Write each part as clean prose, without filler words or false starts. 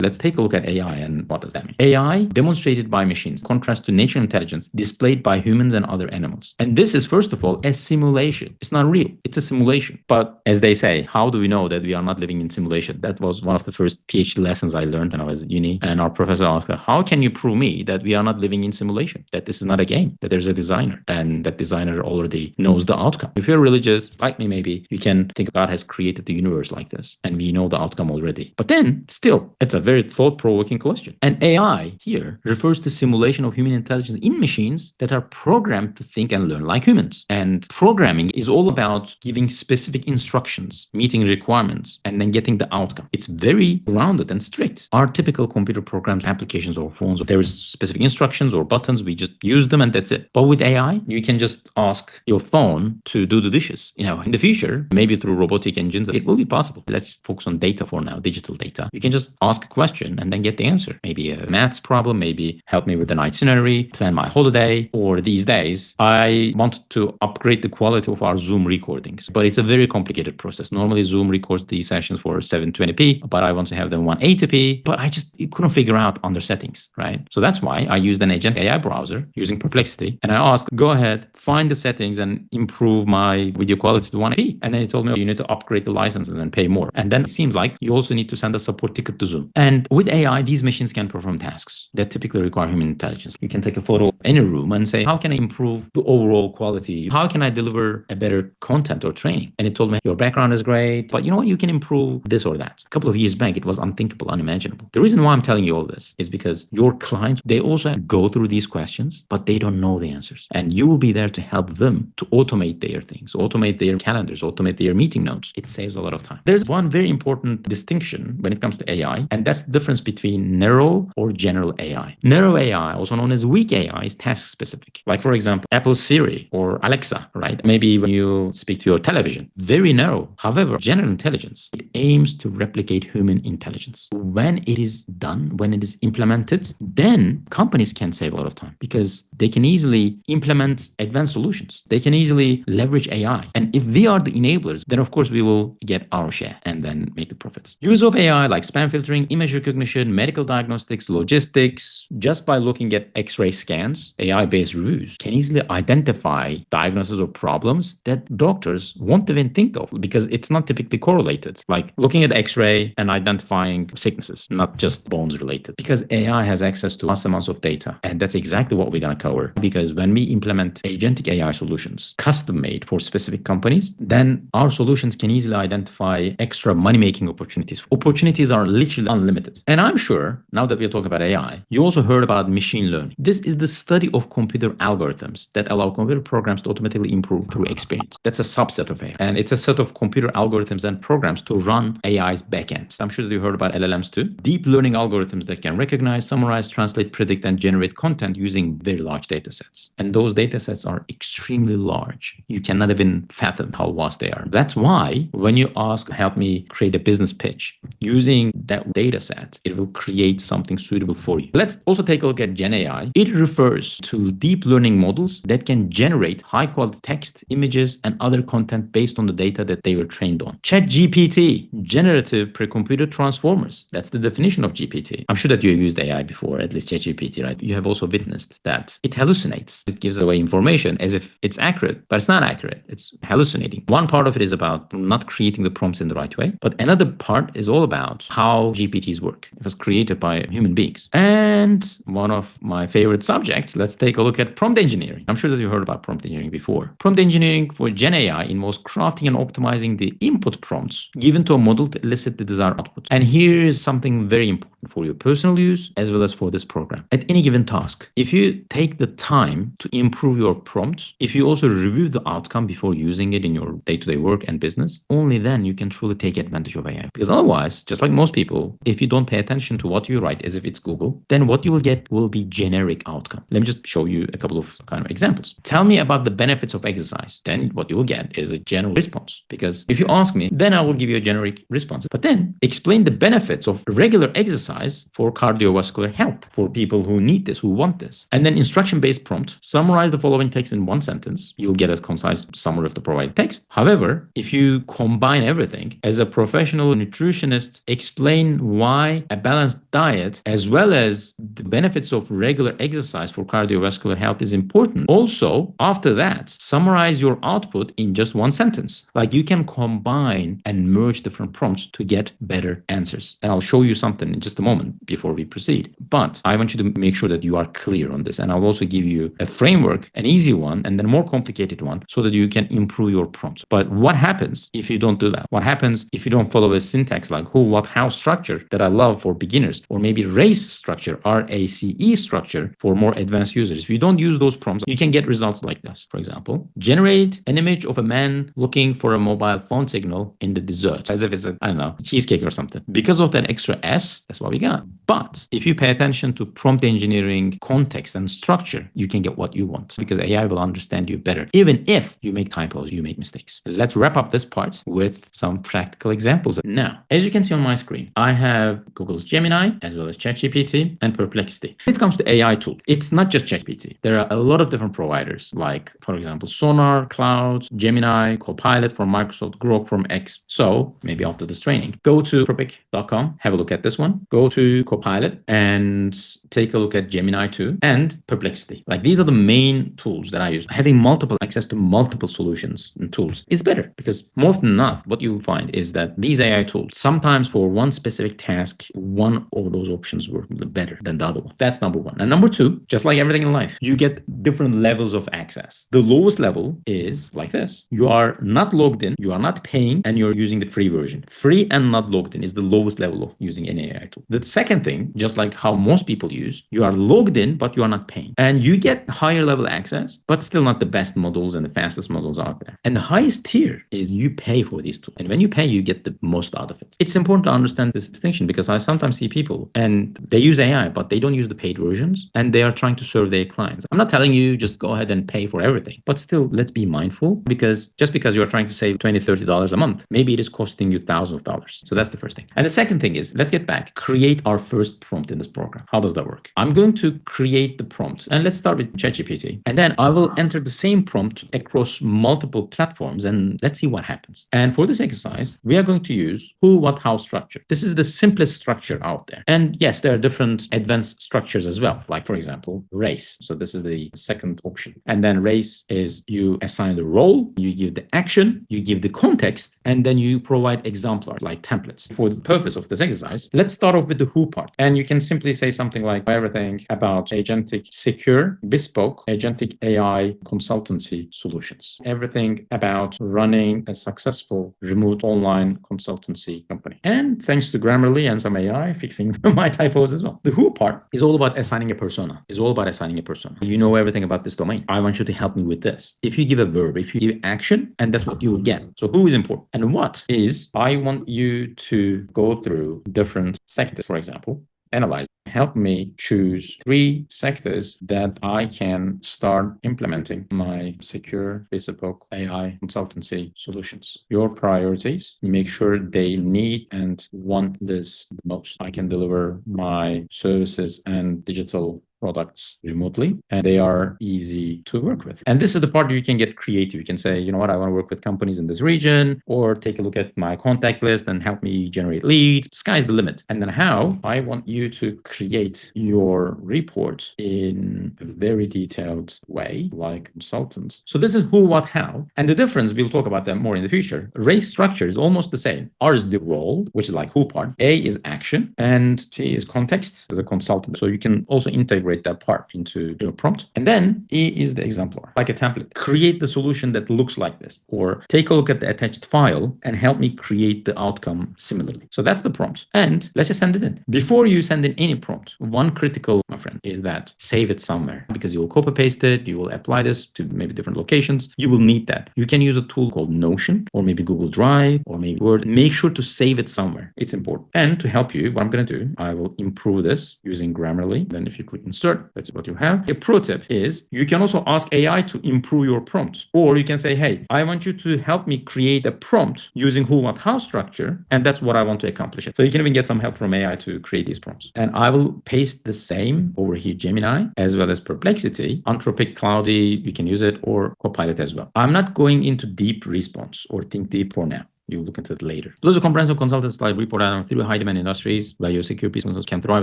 Let's take a look at AI and what does that mean? AI demonstrated by machines, contrast to natural intelligence displayed by humans and other animals. And this is, first of all, a simulation. It's not real. It's a simulation. But as they say, how do we know that we are not living in simulation? That was one of the first PhD lessons I learned when I was at uni. And our professor asked, how can you prove me that we are not living in simulation? That this is not a game, that there's a designer and that designer already knows the outcome. If you're religious, like me maybe, you can think God has created the universe like this and we know the outcome already. But then still, it's a very thought-provoking question. And AI here refers to simulation of human intelligence in machines that are programmed to think and learn like humans. And programming is all about giving specific instructions, meeting requirements, and then getting the outcome. It's very grounded and strict. Our typical computer programs, applications, or phones, there is specific instructions or buttons. We just use them and that's it. But with AI, you can just ask your phone to do the dishes. In the future, maybe through robotic engines, it will be possible. Let's just focus on data for now, digital data. You can just ask a question and then get the answer. Maybe a maths problem, maybe help me with an itinerary, plan my holiday, or these days, I wanted to upgrade the quality of our Zoom recordings. But it's a very complicated process. Normally, Zoom records these sessions for 720p, but I want to have them 180p, but I just couldn't figure out under settings, right? So that's why I used an agent AI browser using Perplexity, and I asked, go ahead, find the settings and improve my video quality to 180p. And then it told me, you need to upgrade the licenses and pay more. And then it seems like you also need to send a support ticket to Zoom. And with AI, these machines can perform tasks that typically require human intelligence. You can take a photo of any room and say, how can I improve the overall quality? How can I deliver a better content or training? And it told me, your background is great, but you know what? You can improve this or that. A couple of years back, it was unthinkable, unimaginable. The reason why I'm telling you all this is because your clients, they also go through these questions, but they don't know the answers. And you will be there to help them to automate their things, automate their calendars, automate their meeting notes. It saves a lot of time. There's one very important distinction when it comes to AI, and that's the difference between narrow or general AI. Narrow AI, also known as weak AI, is task specific. Like, for example, Apple Siri or Alexa, right? Maybe when you speak to your television, very narrow. However, general intelligence, it aims to replicate human intelligence. When it is done, when it is implemented, then companies can save a lot of time because they can easily implement advanced solutions. They can easily leverage AI. And if we are the enablers, then of course we will get our share and then make the profits. Use of AI like spam filtering, image recognition, medical diagnostics, logistics, just by looking at X-ray scans, AI-based reviews can easily identify diagnoses or problems that doctors won't even think of because it's not typically correlated. Like looking at X-ray and identifying sicknesses, not just bones related. Because AI has access to vast amounts of data. And that's exactly what we're going to cover. Because when we implement agentic AI solutions, custom made for specific companies, then our solutions can easily identify extra money-making opportunities. Opportunities are literally unlimited. And I'm sure now that we're talking about AI, you also heard about machine learning. This is the study of computer algorithms that allow computer programs to automatically improve through experience. That's a subset of AI. And it's a set of computer algorithms and programs to run AI's backend. I'm sure that you heard about LLMs too. Deep learning algorithms that can recognize, summarize, translate, predict, and generate content using very large data sets. And those data sets are extremely large. You cannot even fathom how vast they are. That's why when you ask, help me create a business pitch, using that data set, it will create something suitable for you. Let's also take a look at Gen AI. It refers to deep learning models that can generate high quality text, images, and other content based on the data that they were trained on. ChatGPT, generative pre-computed transformers. That's the definition of GPT. I'm sure that you have used AI before, at least ChatGPT, right? You have also witnessed that it hallucinates. It gives away information as if it's accurate, but it's not accurate. It's hallucinating. One part of it is about not creating the prompts in the right way, but another part is all about how GPTs work. It was created by human beings. And one of my favorite subjects, let's take a look at prompt engineering. I'm sure that you heard about prompt engineering before. Prompt engineering for Gen AI involves crafting and optimizing the input prompts given to a model to elicit the desired output. And here is something very important for your personal use as well as for this program. At any given task, if you take the time to improve your prompts, if you also review the outcome before using it in your day-to-day work and business, only then you can truly take advantage of AI. Because otherwise, just like most people, if you don't pay attention to what you write as if it's Google, then what you will get will be generic outcome. Let me just show you a couple of kind of examples. Tell me about the benefits of exercise. Then what you will get is a general response. Because if you ask me, then I will give you a generic response. But then explain the benefits of regular exercise exercise for cardiovascular health, for people who need this, who want this. And then instruction-based prompt, summarize the following text in one sentence. You'll get a concise summary of the provided text. However, if you combine everything, as a professional nutritionist, explain why a balanced diet, as well as the benefits of regular exercise for cardiovascular health is important. Also, after that, summarize your output in just one sentence. Like, you can combine and merge different prompts to get better answers. And I'll show you something in just a moment before we proceed. But I want you to make sure that you are clear on this. And I'll also give you a framework, an easy one, and then a more complicated one, so that you can improve your prompts. But what happens if you don't do that? What happens if you don't follow a syntax like who, what, how structure that I love for beginners, or maybe RACE structure, RACE structure for more advanced users? If you don't use those prompts, you can get results like this. For example, generate an image of a man looking for a mobile phone signal in the desert, as if it's a, I don't know, cheesecake or something. Because of that extra S, that's what we got. But if you pay attention to prompt engineering context and structure, you can get what you want, because AI will understand you better, even if you make typos, you make mistakes. Let's wrap up this part with some practical examples. Now, as you can see on my screen, I have Google's Gemini, as well as ChatGPT and Perplexity. When it comes to AI tool, it's not just ChatGPT. There are a lot of different providers, like, for example, Sonar, Cloud, Gemini, Copilot from Microsoft, Grok from X. So maybe after this training, go to Tropic.com, have a look at this one, go to Copilot and take a look at Gemini 2 and Perplexity. Like, these are the main tools that I use. Having multiple access to multiple solutions and tools is better, because more often than not, what you'll find is that these AI tools, sometimes for one specific task, one of those options work better than the other one. That's number one. And number two, just like everything in life, you get different levels of access. The lowest level is like this. You are not logged in, you are not paying, and you're using the free version. Free and not logged in is the lowest level of using any AI tool. The second thing, just like how most people use, you are logged in, but you are not paying. And you get higher level access, but still not the best models and the fastest models out there. And the highest tier is you pay for these tools. And when you pay, you get the most out of it. It's important to understand this distinction, because I sometimes see people and they use AI, but they don't use the paid versions, and they are trying to serve their clients. I'm not telling you just go ahead and pay for everything, but still, let's be mindful, because just because you're trying to save $20, $30 a month, maybe it is costing you thousands of dollars. So that's the first thing. And the second thing is, let's get back, create our first prompt in this program. How does that work? I'm going to create the prompt, and let's start with ChatGPT, and then I will enter the same prompt across multiple platforms, and let's see what happens. And for this exercise, we are going to use who, what, how structure. This is the simplest structure out there. And yes, there are different advanced structures as well, like, for example, race. So this is the second option. And then race is you assign the role, you give the action, you give the context, and then you provide exemplars like templates. For the purpose of this exercise, let's start off with the who part. And you can simply say something like everything about agentic, secure, bespoke, agentic AI consultancy solutions. Everything about running a successful remote online consultancy company. And thanks to Grammarly and some AI fixing my typos as well. The who part is all about assigning a persona. You know everything about this domain. I want you to help me with this. If you give a verb, if you give action, and that's what you will get. So who is important? And what is, I want you to go through different sectors, for example, analyze. Help me choose 3 sectors that I can start implementing my secure, bespoke AI consultancy solutions. Your priorities, make sure they need and want this the most. I can deliver my services and digital products remotely, and they are easy to work with. And this is the part where you can get creative. You can say, you know what, I want to work with companies in this region, or take a look at my contact list and help me generate leads. Sky's the limit. And then how, I want you to create your report in a very detailed way, like consultants. So this is who, what, how. And the difference, we'll talk about that more in the future. Race structure is almost the same. R is the role, which is like who part. A is action, and T is context as a consultant. So you can also integrate that part into your prompt. And then E is the exemplar, like a template. Create the solution that looks like this, or take a look at the attached file and help me create the outcome similarly. So that's the prompt. And let's just send it in. Before you send in any prompt, one critical, my friend, is that save it somewhere, because you will copy paste it, you will apply this to maybe different locations. You will need that. You can use a tool called Notion, or maybe Google Drive, or maybe Word. Make sure to save it somewhere. It's important. And to help you, what I'm going to do, I will improve this using Grammarly. Then if you click insert. That's what you have. A pro tip is you can also ask AI to improve your prompt. Or you can say, hey, I want you to help me create a prompt using who, what, how structure. And that's what I want to accomplish. So you can even get some help from AI to create these prompts. And I will paste the same over here, Gemini, as well as Perplexity, Anthropic, Cloudy, you can use it, or Copilot as well. I'm not going into deep response or think deep for now. You'll look into it later. Those are comprehensive consultants slide report out on 3 high demand industries where your secure businesses can thrive,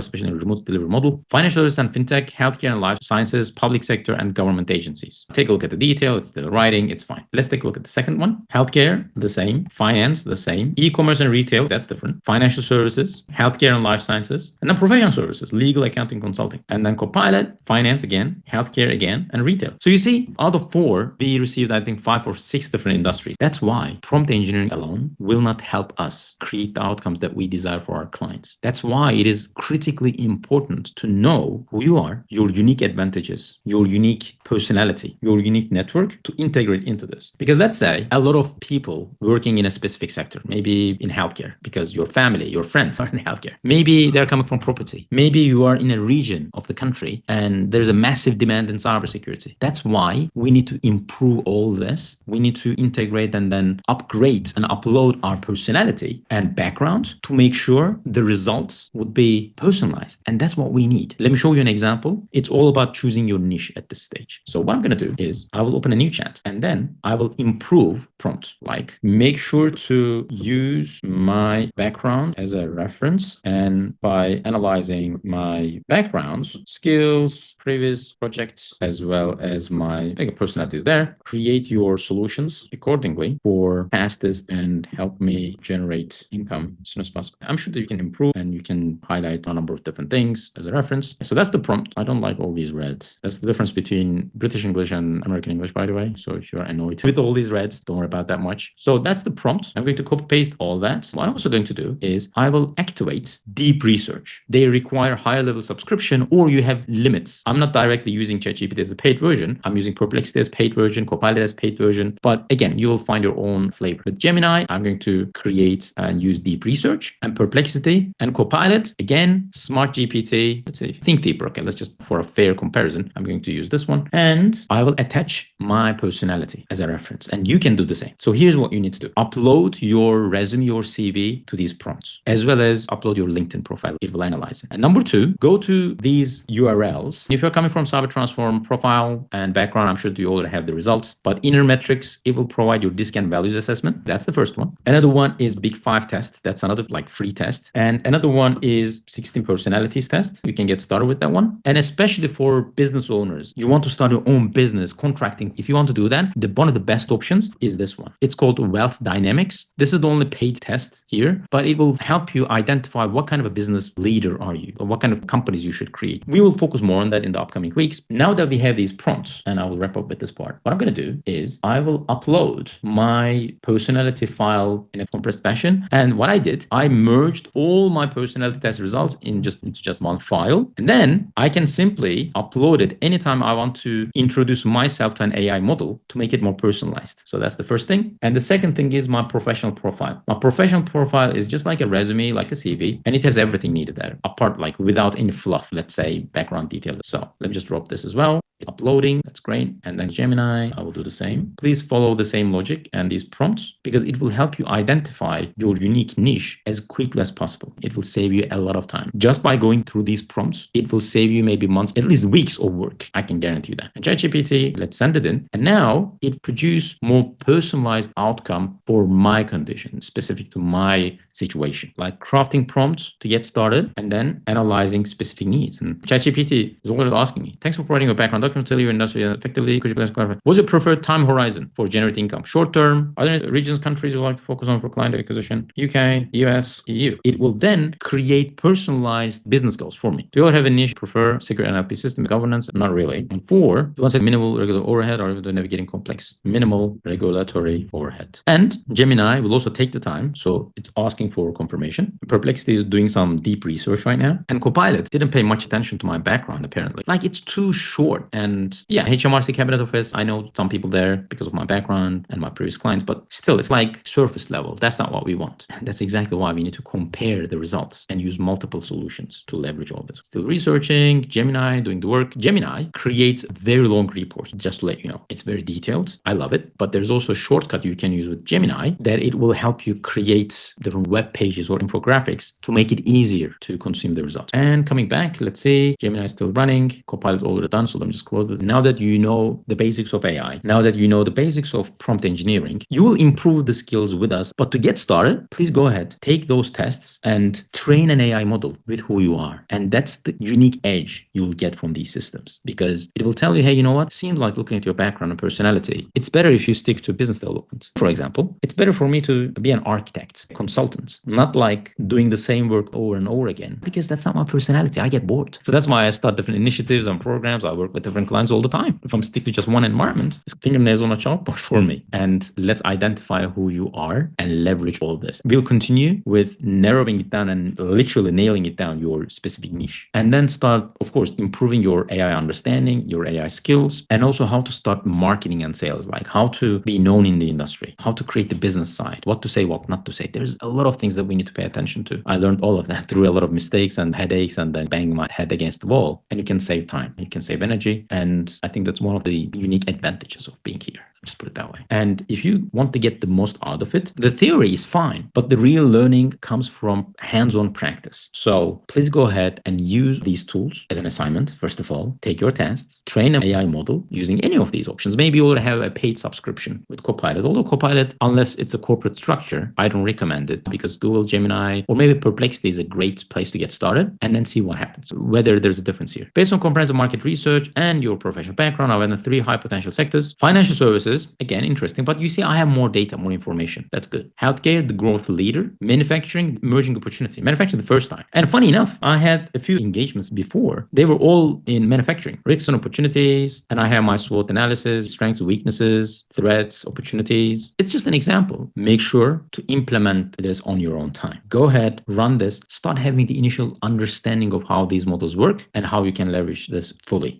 especially in a remote delivery model. Financial services and fintech, healthcare and life sciences, public sector and government agencies. Take a look at the detail. It's the writing. It's fine. Let's take a look at the second one. Healthcare, the same. Finance, the same. E-commerce and retail, that's different. Financial services, healthcare and life sciences, and then professional services, legal, accounting, consulting. And then Copilot, finance again, healthcare again, and retail. So you see, out of 4, we received, I think, 5 or 6 different industries. That's why prompt engineering alone will not help us create the outcomes that we desire for our clients. That's why it is critically important to know who you are, your unique advantages, your unique personality, your unique network to integrate into this. Because let's say a lot of people working in a specific sector, maybe in healthcare, because your family, your friends are in healthcare. Maybe they're coming from property. Maybe you are in a region of the country and there's a massive demand in cybersecurity. That's why we need to improve all this. We need to integrate and then upgrade and upload our personality and background to make sure the results would be personalized. And that's what we need. Let me show you an example. It's all about choosing your niche at this stage. So what I'm going to do is I will open a new chat and then I will improve prompt, like make sure to use my background as a reference. And by analyzing my backgrounds, skills, previous projects, as well as my personalities there, create your solutions accordingly for fastest and help me generate income as soon as possible. I'm sure that you can improve and you can highlight a number of different things as a reference. So that's the prompt. I don't like all these reds. That's the difference between British English and American English, by the way. So if you're annoyed with all these reds, don't worry about that much. So that's the prompt. I'm going to copy paste all that. What I'm also going to do is I will activate deep research. They require higher level subscription or you have limits. I'm not directly using ChatGPT as the paid version. I'm using Perplexity as paid version, Copilot as paid version. But again, you will find your own flavor. With Gemini, I'm going to create and use deep research, and Perplexity and Copilot, again, smart GPT, let's say think deeper. Okay, let's just, for a fair comparison, I'm going to use this one and I will attach my personality as a reference and you can do the same. So here's what you need to do. Upload your resume, your CV to these prompts, as well as upload your LinkedIn profile. It will analyze it. And number 2, go to these URLs. If you're coming from Cyber Transform profile and background, I'm sure you already have the results, but inner metrics, it will provide your disc and values assessment. That's the first one. Another one is Big 5 test. That's another like free test. And another one is 16 personalities test. You can get started with that one. And especially for business owners, you want to start your own business, contracting. If you want to do that, one of the best options is this one. It's called Wealth Dynamics. This is the only paid test here, but it will help you identify what kind of a business leader are you or what kind of companies you should create. We will focus more on that in the upcoming weeks. Now that we have these prompts, and I will wrap up with this part, what I'm going to do is I will upload my personality file in a compressed fashion. And what I did, I merged all my personality test results into just one file. And then I can simply upload it anytime I want to introduce myself to an AI model to make it more personalized. So that's the first thing. And the second thing is my professional profile. My professional profile is just like a resume, like a CV, and it has everything needed there, apart like without any fluff, let's say background details. So let me just drop this as well. It's uploading, that's great. And then Gemini, I will do the same. Please follow the same logic and these prompts because it will help you identify your unique niche as quickly as possible. It will save you a lot of time. Just by going through these prompts, it will save you maybe months, at least weeks of work. I can guarantee you that. And ChatGPT, let's send it in. And now it produces more personalized outcome for my condition, specific to my situation, like crafting prompts to get started and then analyzing specific needs. And ChatGPT is already asking me, thanks for providing your background document, tell your industry effectively. Could you please clarify? What's your preferred time horizon for generating income? Short term? Are there any regions, countries you like to focus on for client acquisition? UK, US, EU. It will then create personalized business goals for me. Do you all have a niche prefer secure NLP system governance? Not really. And 4, do you want to say minimal regular overhead or the navigating complex? Minimal regulatory overhead. And Gemini will also take the time. So it's asking for confirmation. Perplexity is doing some deep research right now. And Copilot didn't pay much attention to my background, apparently. Like it's too short And yeah, HMRC Cabinet Office, I know some people there because of my background and my previous clients, but still, it's like surface level. That's not what we want. That's exactly why we need to compare the results and use multiple solutions to leverage all this. Still researching, Gemini doing the work. Gemini creates very long reports, just to let you know. It's very detailed. I love it. But there's also a shortcut you can use with Gemini that it will help you create different web pages or infographics to make it easier to consume the results. And coming back, let's see, Gemini is still running. Copilot already done, so let me just close this. Now that you know the basics of AI, now that you know the basics of prompt engineering, you will improve the skills with us. But to get started, please go ahead, take those tests and train an AI model with who you are. And that's the unique edge you will get from these systems, because it will tell you, hey, you know what? Seems like, looking at your background and personality, it's better if you stick to business development. For example, it's better for me to be an architect, consultant, not like doing the same work over and over again, because that's not my personality. I get bored. So that's why I start different initiatives and programs. I work with different clients all the time. If I'm stick to just one environment, it's fingernails on a chalkboard for me. And let's identify who you are and leverage all this. We'll continue with narrowing it down and literally nailing it down, your specific niche. And then start, of course, improving your AI understanding, your AI skills, and also how to start marketing and sales, like how to be known in the industry, how to create the business side, what to say, what not to say. There's a lot of things that we need to pay attention to. I learned all of that through a lot of mistakes and headaches and then banging my head against the wall. And you can save time, you can save energy. And I think that's one of the unique advantages of being here. Just put it that way. And if you want to get the most out of it, the theory is fine, but the real learning comes from hands-on practice. So please go ahead and use these tools as an assignment. First of all, take your tests, train an AI model using any of these options. Maybe you will have a paid subscription with Copilot. Although Copilot, unless it's a corporate structure, I don't recommend it, because Google, Gemini, or maybe Perplexity is a great place to get started, and then see what happens, whether there's a difference here. Based on comprehensive market research and your professional background, I've had 3 high potential sectors. Financial services, again, interesting, but you see, I have more data, more information. That's good. Healthcare, the growth leader. Manufacturing, emerging opportunity. Manufacturing the first time. And funny enough, I had a few engagements before. They were all in manufacturing, risks and opportunities. And I have my SWOT analysis, strengths, weaknesses, threats, opportunities. It's just an example. Make sure to implement this on your own time. Go ahead, run this, start having the initial understanding of how these models work and how you can leverage this fully.